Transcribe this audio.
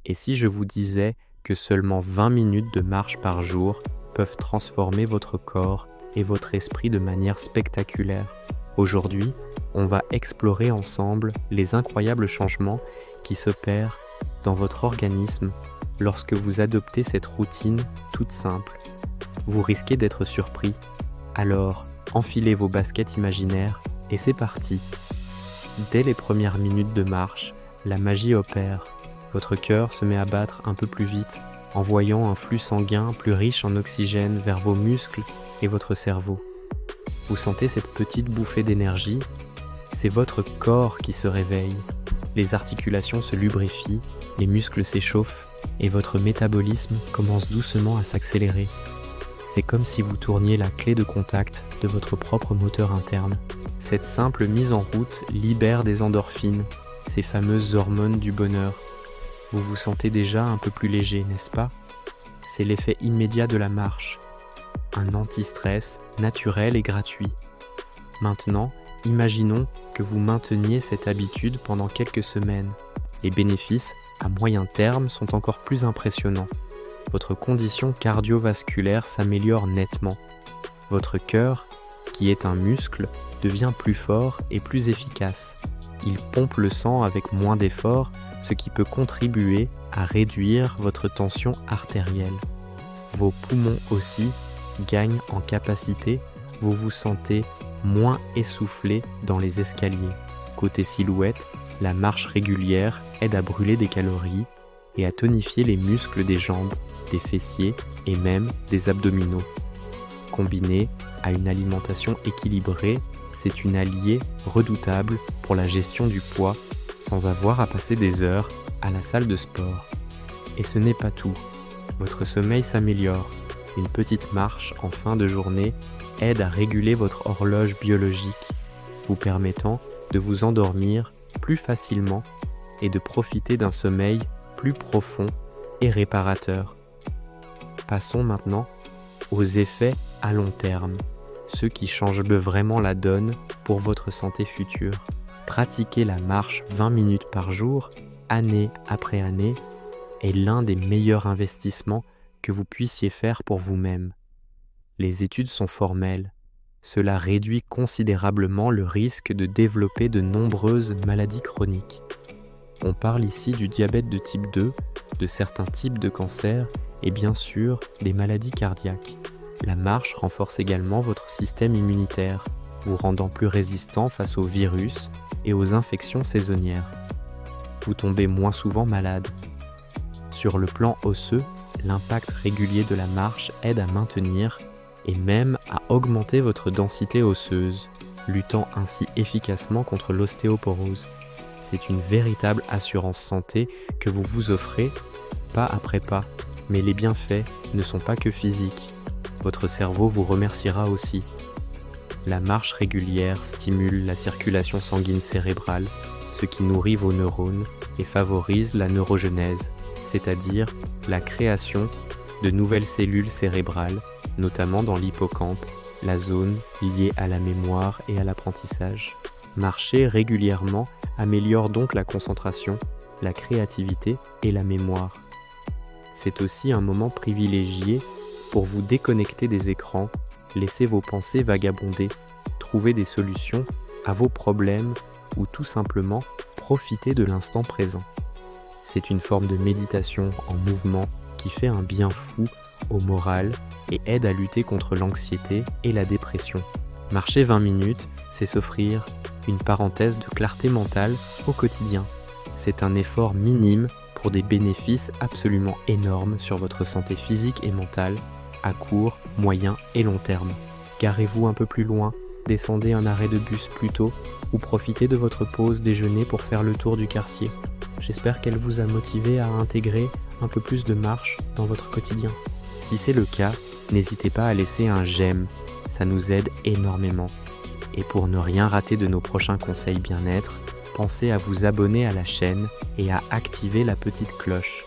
Et si je vous disais que seulement 20 minutes de marche par jour peuvent transformer votre corps et votre esprit de manière spectaculaire? Aujourd'hui, on va explorer ensemble les incroyables changements qui s'opèrent dans votre organisme lorsque vous adoptez cette routine toute simple. Vous risquez d'être surpris. Alors, enfilez vos baskets imaginaires et c'est parti. Dès les premières minutes de marche, la magie opère. Votre cœur se met à battre un peu plus vite, envoyant un flux sanguin plus riche en oxygène vers vos muscles et votre cerveau. Vous sentez cette petite bouffée d'énergie? C'est votre corps qui se réveille. Les articulations se lubrifient, les muscles s'échauffent et votre métabolisme commence doucement à s'accélérer. C'est comme si vous tourniez la clé de contact de votre propre moteur interne. Cette simple mise en route libère des endorphines, ces fameuses hormones du bonheur. Vous vous sentez déjà un peu plus léger, n'est-ce pas? C'est l'effet immédiat de la marche. Un anti-stress naturel et gratuit. Maintenant, imaginons que vous mainteniez cette habitude pendant quelques semaines. Les bénéfices, à moyen terme, sont encore plus impressionnants. Votre condition cardiovasculaire s'améliore nettement. Votre cœur, qui est un muscle, devient plus fort et plus efficace. Il pompe le sang avec moins d'efforts, ce qui peut contribuer à réduire votre tension artérielle. Vos poumons aussi gagnent en capacité, vous vous sentez moins essoufflé dans les escaliers. Côté silhouette, la marche régulière aide à brûler des calories et à tonifier les muscles des jambes, des fessiers et même des abdominaux. Combiné à une alimentation équilibrée, c'est une alliée redoutable pour la gestion du poids sans avoir à passer des heures à la salle de sport. Et ce n'est pas tout. Votre sommeil s'améliore. Une petite marche en fin de journée aide à réguler votre horloge biologique, vous permettant de vous endormir plus facilement et de profiter d'un sommeil plus profond et réparateur. Passons maintenant aux effets à long terme, ceux qui changent vraiment la donne pour votre santé future. Pratiquer la marche 20 minutes par jour, année après année, est l'un des meilleurs investissements que vous puissiez faire pour vous-même. Les études sont formelles. Cela réduit considérablement le risque de développer de nombreuses maladies chroniques. On parle ici du diabète de type 2, de certains types de cancers et bien sûr des maladies cardiaques. La marche renforce également votre système immunitaire, vous rendant plus résistant face aux virus et aux infections saisonnières. Vous tombez moins souvent malade. Sur le plan osseux, l'impact régulier de la marche aide à maintenir et même à augmenter votre densité osseuse, luttant ainsi efficacement contre l'ostéoporose. C'est une véritable assurance santé que vous vous offrez, pas après pas, mais les bienfaits ne sont pas que physiques. Votre cerveau vous remerciera aussi. La marche régulière stimule la circulation sanguine cérébrale, ce qui nourrit vos neurones et favorise la neurogenèse, c'est-à-dire la création de nouvelles cellules cérébrales, notamment dans l'hippocampe, la zone liée à la mémoire et à l'apprentissage. Marcher régulièrement améliore donc la concentration, la créativité et la mémoire. C'est aussi un moment privilégié pour vous déconnecter des écrans, laisser vos pensées vagabonder, trouver des solutions à vos problèmes ou tout simplement profiter de l'instant présent. C'est une forme de méditation en mouvement qui fait un bien fou au moral et aide à lutter contre l'anxiété et la dépression. Marcher 20 minutes, c'est s'offrir une parenthèse de clarté mentale au quotidien. C'est un effort minime pour des bénéfices absolument énormes sur votre santé physique et mentale à court, moyen et long terme. Garez-vous un peu plus loin, descendez un arrêt de bus plus tôt ou profitez de votre pause déjeuner pour faire le tour du quartier. J'espère qu'elle vous a motivé à intégrer un peu plus de marche dans votre quotidien. Si c'est le cas, n'hésitez pas à laisser un j'aime, ça nous aide énormément. Et pour ne rien rater de nos prochains conseils bien-être, pensez à vous abonner à la chaîne et à activer la petite cloche.